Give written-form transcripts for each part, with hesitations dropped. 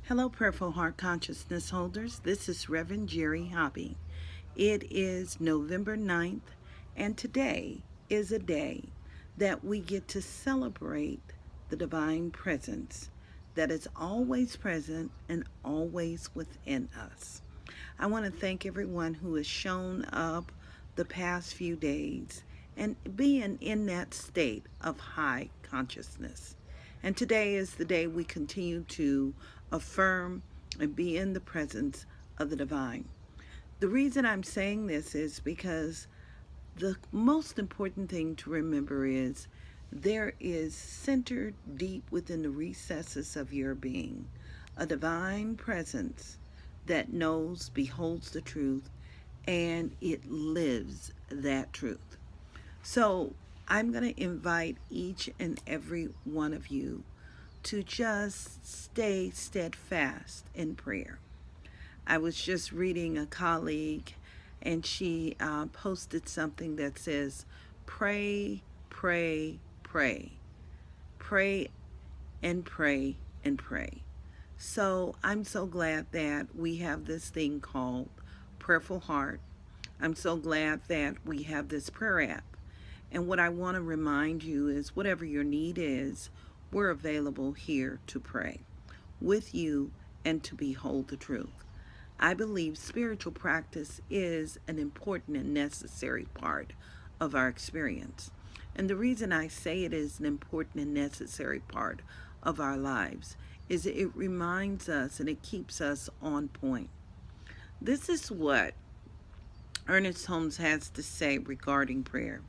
Hello, Prayerful Heart Consciousness holders. This is Reverend Jerry Hobby. It is November 9th, and today is a day that we get to celebrate the divine presence that is always present and always within us. I want to thank everyone who has shown up the past few days and being in that state of high consciousness. And today is the day we continue to affirm and be in the presence of the divine. The reason I'm saying this is because the most important thing to remember is there is centered deep within the recesses of your being a divine presence that knows, beholds the truth, and it lives that truth. So I'm going to invite each and every one of you to just stay steadfast in prayer. I was just reading a colleague, and she posted something that says, pray, pray, pray. Pray and pray and pray. So I'm so glad that we have this thing called Prayerful Heart. I'm so glad that we have this prayer app. And what I want to remind you is whatever your need is, we're available here to pray with you and to behold the truth. I believe spiritual practice is an important and necessary part of our experience. And the reason I say it is an important and necessary part of our lives is it reminds us and it keeps us on point. This is what Ernest Holmes has to say regarding prayer.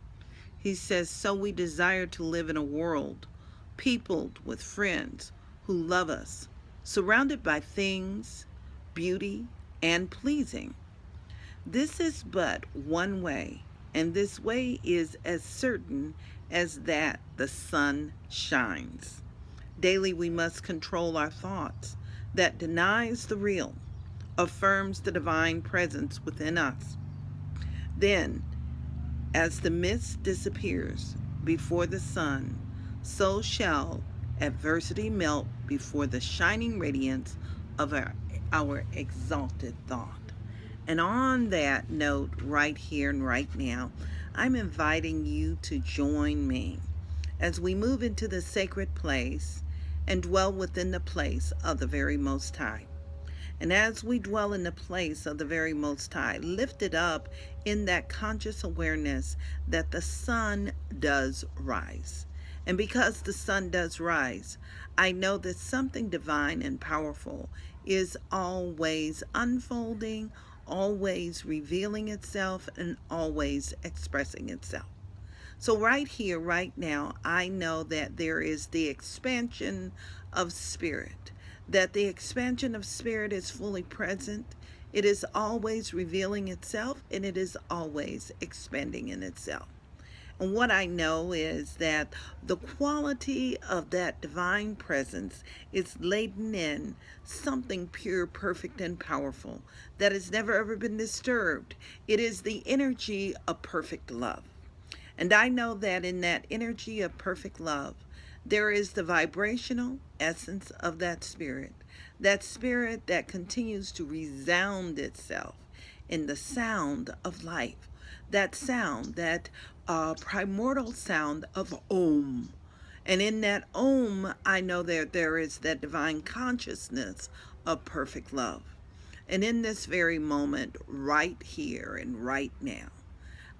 He says, so we desire to live in a world peopled with friends who love us, surrounded by things, beauty, and pleasing. This is but one way, and this way is as certain as that the sun shines. Daily we must control our thoughts that denies the real, affirms the divine presence within us. Then, as the mist disappears before the sun, so shall adversity melt before the shining radiance of our exalted thought. And on that note, right here and right now, I'm inviting you to join me as we move into the sacred place and dwell within the place of the very Most High. And as we dwell in the place of the very Most High, lifted up in that conscious awareness that the sun does rise. And because the sun does rise, I know that something divine and powerful is always unfolding, always revealing itself, and always expressing itself. So right here, right now, I know that there is the expansion of spirit, that the expansion of spirit is fully present. It is always revealing itself, and it is always expanding in itself. And what I know is that the quality of that divine presence is laden in something pure, perfect, and powerful that has never ever been disturbed. It is the energy of perfect love. And I know that in that energy of perfect love, there is the vibrational essence of that spirit that continues to resound itself in the sound of life, that sound, that primordial sound of Om. And in that Om, I know that there is that divine consciousness of perfect love. And in this very moment, right here and right now,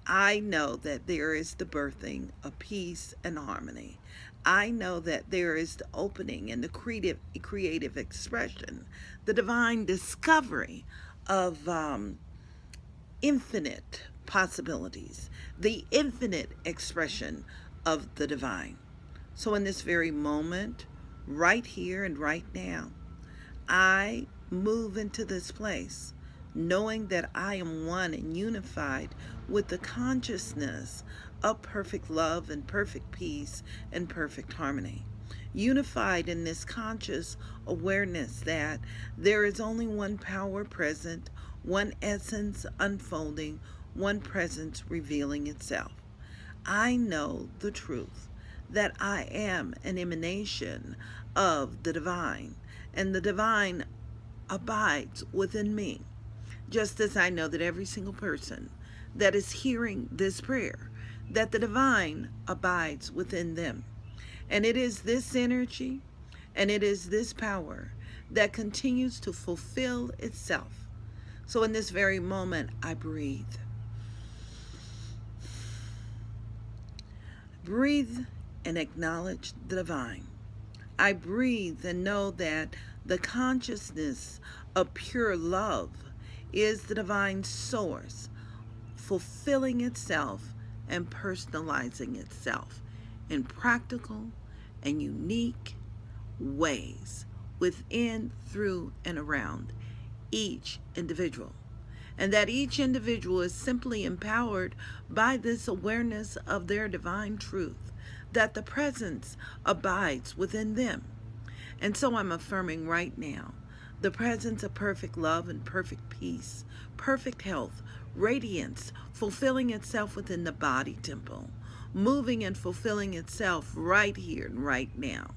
I know that there is the birthing of peace and harmony. I know that there is the opening and the creative expression, the divine discovery of infinite possibilities, the infinite expression of the divine. So in this very moment, right here and right now, I move into this place knowing that I am one and unified with the consciousness of perfect love and perfect peace and perfect harmony. Unified in this conscious awareness that there is only one power present, one essence unfolding, one presence revealing itself. I know the truth that I am an emanation of the divine, and the divine abides within me. Just as I know that every single person that is hearing this prayer, that the divine abides within them. And it is this energy and it is this power that continues to fulfill itself. So in this very moment, I breathe. Breathe and acknowledge the divine. I breathe and know that the consciousness of pure love is the divine source, fulfilling itself and personalizing itself in practical and unique ways within, through, and around each individual. And that each individual is simply empowered by this awareness of their divine truth, that the presence abides within them. And so I'm affirming right now the presence of perfect love and perfect peace, perfect health, radiance, fulfilling itself within the body temple, moving and fulfilling itself right here and right now,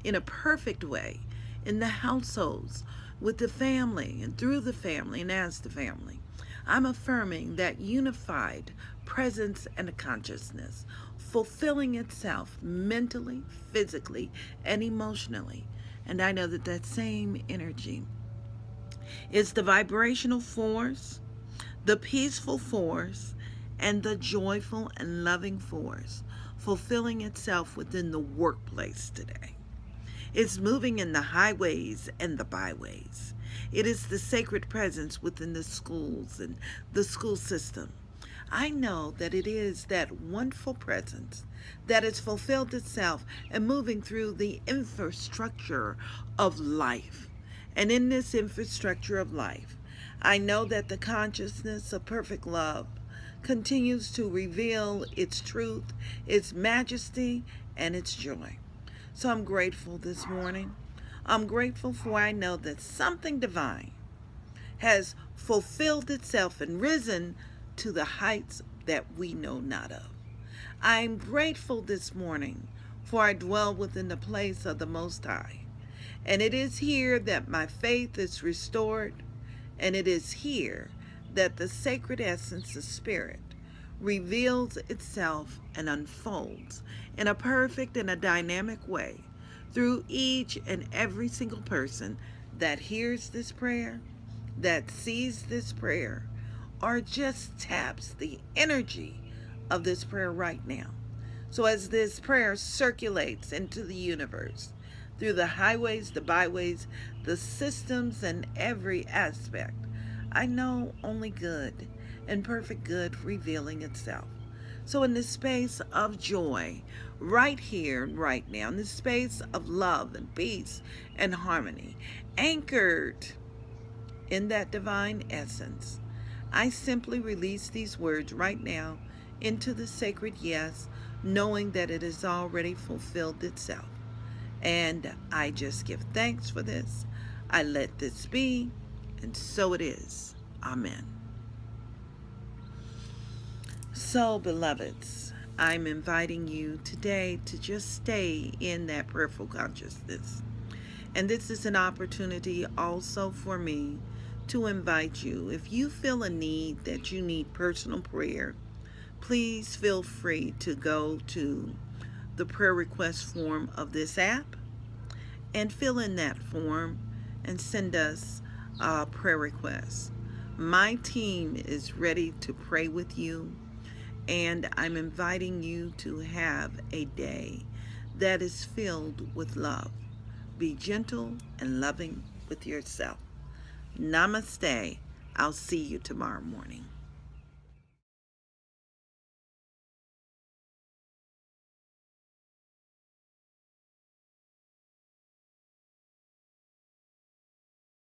in a perfect way, in the households, with the family, and through the family, and as the family. I'm affirming that unified presence and consciousness, fulfilling itself mentally, physically, and emotionally. And I know that that same energy is the vibrational force, the peaceful force, and the joyful and loving force, fulfilling itself within the workplace today. It's moving in the highways and the byways. It is the sacred presence within the schools and the school system. I know that it is that wonderful presence that has fulfilled itself and moving through the infrastructure of life. And in this infrastructure of life, I know that the consciousness of perfect love continues to reveal its truth, its majesty, and its joy. So I'm grateful this morning. I'm grateful for I know that something divine has fulfilled itself and risen to the heights that we know not of. I'm grateful this morning for I dwell within the place of the Most High. And it is here that my faith is restored, and it is here that the sacred essence of spirit reveals itself and unfolds in a perfect and a dynamic way through each and every single person that hears this prayer, that sees this prayer, or just taps the energy of this prayer right now. So as this prayer circulates into the universe, through the highways, the byways, the systems, and every aspect, I know only good and perfect good revealing itself. So in this space of joy, right here and right now, in this space of love and peace and harmony, anchored in that divine essence, I simply release these words right now into the sacred yes, knowing that it has already fulfilled itself. And I just give thanks for this. I let this be, and so it is. Amen. So, beloveds, I'm inviting you today to just stay in that prayerful consciousness. And this is an opportunity also for me to invite you. If you feel a need that you need personal prayer, please feel free to go to the prayer request form of this app and fill in that form and send us a prayer request. My team is ready to pray with you, and I'm inviting you to have a day that is filled with love. Be gentle and loving with yourself. Namaste. I'll see you tomorrow morning.